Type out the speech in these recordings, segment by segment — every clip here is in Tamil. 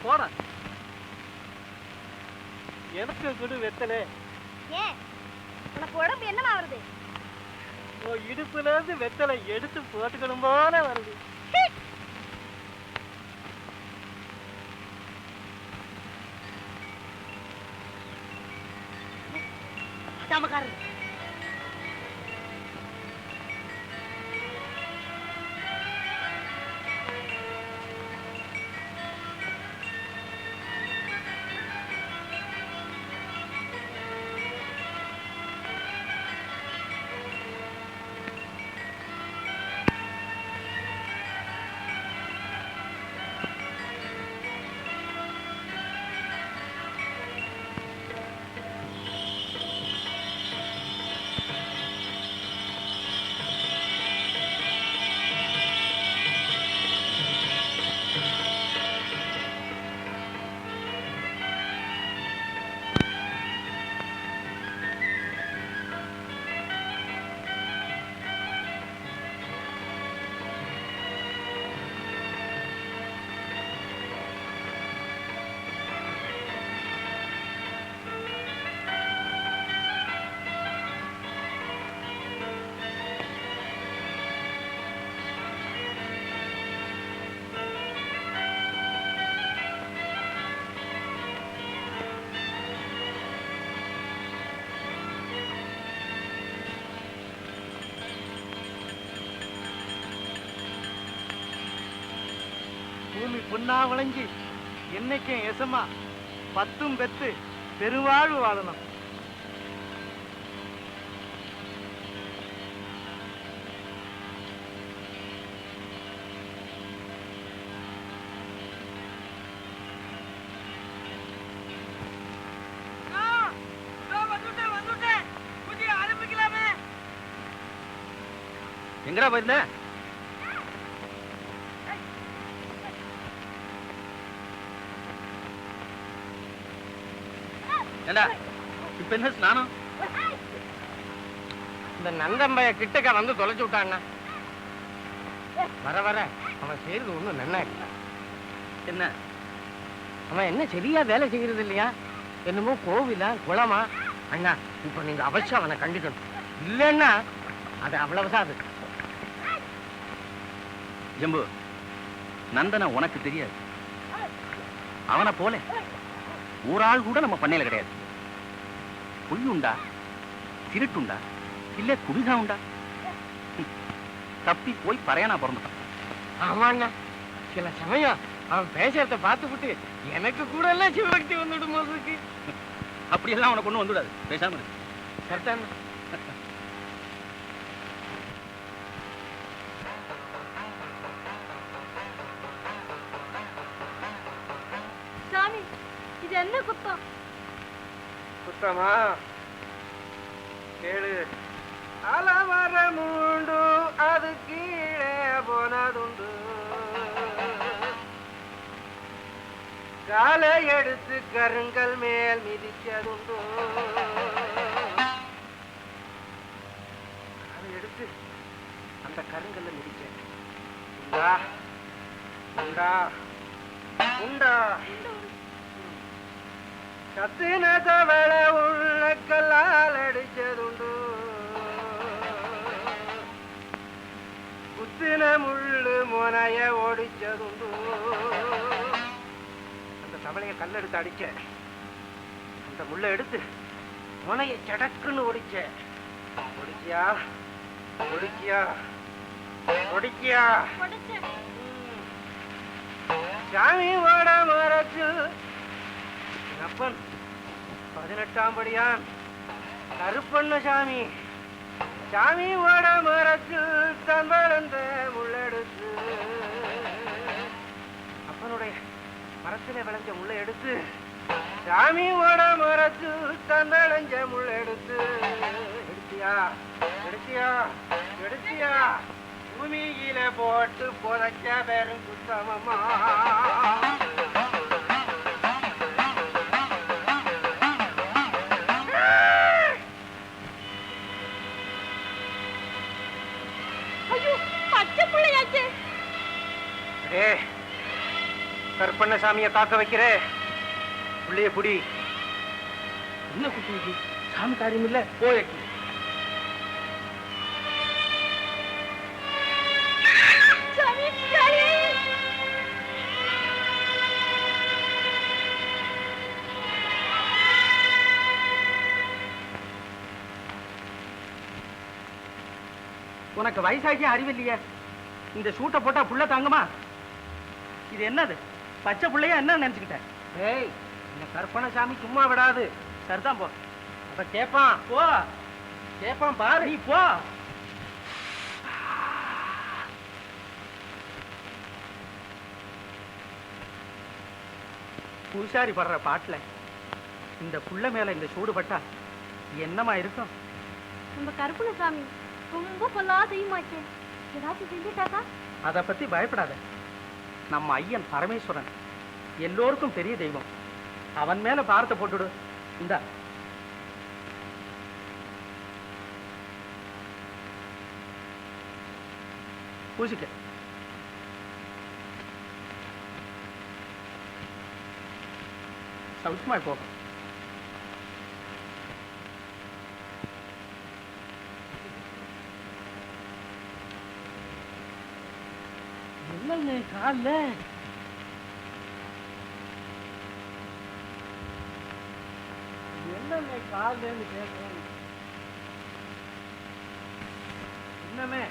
போட எனக்கு குடு வெத்தலை. ஏன் உனக்கு உடம்பு என்னமா வருது? இடுப்புல இருந்து வெத்தலை எடுத்து போட்டுக்கணும் போல வருது. சமக்காரர் பூமி பொன்னா விளைஞ்சி என்னைக்கும் எசமா பத்தும் பெத்து பெருவாழ்வு வாழணும். எங்கடா போயிருந்த? இப்ப என்ன ஸ்நானம்? இந்த நந்தம்பைய கிட்டக்க வந்து தொலைச்சு விட்டான்னா வர வர அவன் செய்யறது ஒண்ணும் நல்லா இல்ல. என்ன அவன் என்ன சரியா வேலை செய்யறது இல்லையா? என்னமோ கோவிலா குளமா? அண்ணா இப்ப நீங்க அவசியம் அவனை கண்டிக்கணும். இல்லைன்னா அது அவ்வளவுதான். அது ஜம்பு, நந்தனா உனக்கு தெரியாது. அவனை போல ஊராள் கூட நம்ம பண்ணையில கிடையாது. பொய் உண்டா, திருட்டுண்டா, இல்ல குடிதா உண்டா? தப்பி போய் பறையனா பிறந்துட்டான். ஆமாண்ணா, சில சமயம் அவன் பேசுறத பார்த்துக்கிட்டு எனக்கு கூட எல்லாம் சிவபக்தி வந்துடும் போதுக்கு. அப்படியெல்லாம் அவனை கொண்டு வந்துடாது, பேசாம இருக்கு. கரெக்டாண்ணா. சாமி, இது என்ன குத்தம்? குத்தமா கேளு. அலமரமுண்டு அது கீழே போனதுண்டு, காலை எடுத்து கருங்கல் மேல் மிதிச்சதுண்டு. அதை எடுத்து அந்த கருங்கல்ல மிதிச்சேன். உண்டா உண்டா உண்டா கத்தின தவள உள்ள கல்லால் அடிச்சதுண்டு, குத்தின முள்ளு முனைய ஓடிச்சதுண்டு. அந்த தவளைய கல்லெடுத்து அடிச்ச, அந்த முள்ள எடுத்து முனைய சடக்குன்னு ஒடிச்ச. ஒடிக்கியா ஒடிக்கியா ஒடிக்கியா? சாமி ஓட மரச்சு அப்பன் 18ஆம் படியான் கருப்பண்ண சாமி. சாமி ஓட மரச்சு தன் வளர்ந்த முள்ளெடுத்து, அப்பனுடைய மரத்திலே விளைஞ்ச முள்ளை எடுத்து, சாமி ஓட மரச்சு தன் விளைஞ்ச முள்ளெடுத்து எடுத்தியா எடுத்தியா எடுத்தியா? பூமியில போட்டு புதைச்ச பெரும் குத்தமம்மா. கற்பண்ணசாமியை காக்க வைக்கிற புள்ளைய புடி. என்ன குட்டி சாமி காரியம் இல்ல போய். உனக்கு வயசாகி அறிவில்லையே, இந்த சூட்டை போட்டா புள்ள தாங்குமா? இது என்னது பச்சை புள்ளையா என்ன நினைச்சுக்கிட்டேன்? ஏய், இந்த கற்பனசாமி சும்மா விடாது. சரிதான் போ. அப்ப கேப்பான் போ, கேப்பான் பாரு. நீ போ. பூசாரி படுற பாட்டுல இந்த புள்ள மேல இந்த சூடு பட்டா என்னமா இருக்கும்? நம்ம கருப்பணசாமி ரொம்ப பொல்லாதையுமாச்சே, ஏதாச்சும் செஞ்சுட்டாக்கா? அதை பத்தி பயப்படாத. நம்ம ஐயன் பரமேஸ்வரன் எல்லோருக்கும் பெரிய தெய்வம். அவன் மேல பாரத்தை போட்டுடு. இந்த பூசிக்க. சௌக்கியமா போகும். என்னங்க கால என்னங்க காலன்னு கேட்கிறேன். இன்னமே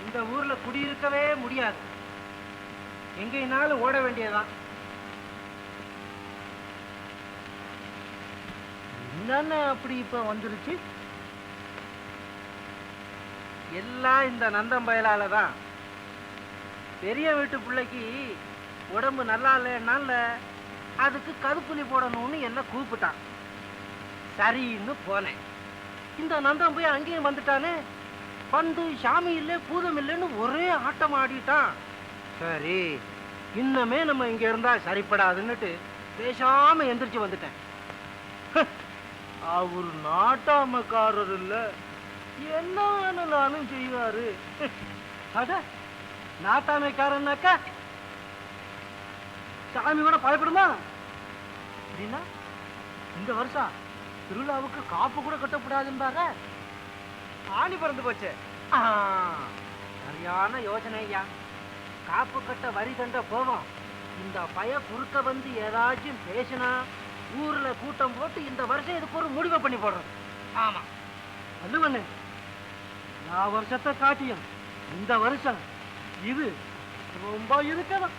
இந்த ஊர்ல குடியிருக்கவே முடியாது. எங்கேனாலும் ஓட வேண்டியதுதான். என்னன்னு அப்படி இப்ப வந்துருச்சு? எல்லாம் இந்த நந்தம்பயலால தான். பெரிய வீட்டு பிள்ளைக்கு உடம்பு நல்லா இல்லைன்னால அதுக்கு கருப்புலி போடணும்னு என்ன கூப்பிட்டான். சரின்னு போனேன். இந்த நந்தம் போய் அங்கேயும் வந்துட்டானே. வந்து சாமி இல்லை பூதம் இல்லைன்னு ஒரே ஆட்டம் ஆடிட்டான். சரி, இன்னமே நம்ம இங்க இருந்தா சரிப்படாதுன்னுட்டு பேசாம எந்திரிச்சு வந்துட்டேன். அவர் நாட்டாமக்காரர் இல்ல, என்ன வேணும்னாலும் செய்வாரு. அட, நாட்டாமைக்காரன்னாக்கா சாமி கூட பயப்படுமா? அப்படின்னா இந்த வருஷம் திருவிழாவுக்கு காப்பு கூட கட்டக்கூடாதுன்றாங்க. ஆணி பிறந்து போச்சு. சரியான யோசனை ஐயா. காப்பு கட்ட வரி தண்ட போவோம். இந்த பய குறுக்க வந்து ஏதாச்சும் பேசினா ஊர்ல கூட்டம் போட்டு இந்த வருஷம் இதுக்கு ஒரு முடிவை பண்ணி போடுறது. ஆமா, வள்ளுவண்ணு, நான் வருஷத்தை காட்டியும் இந்த வருஷம் இது ரொம்ப இருக்கணும்.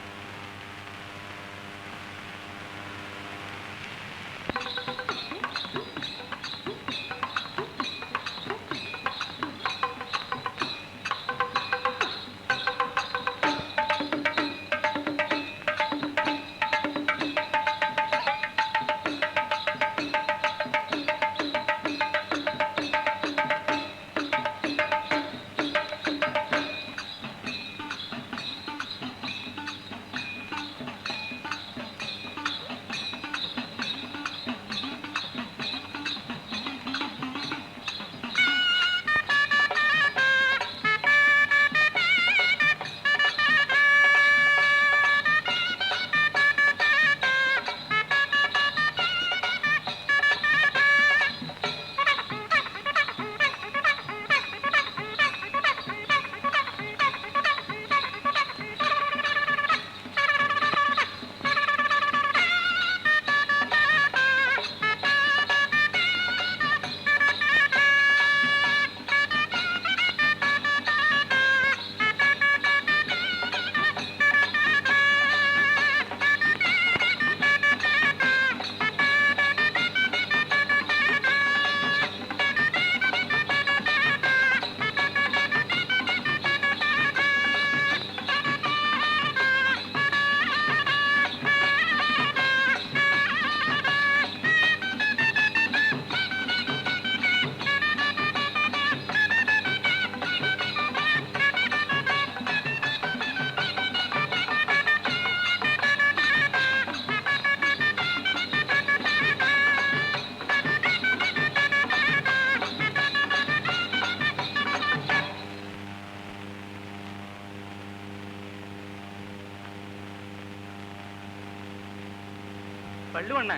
வள்ளுவண்ண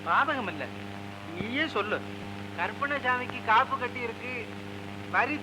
பாதகம் இல்ல, நீயே சொல்லு. கற்பனை சாமிக்கு காப்பு கட்டி இருக்கு, வரி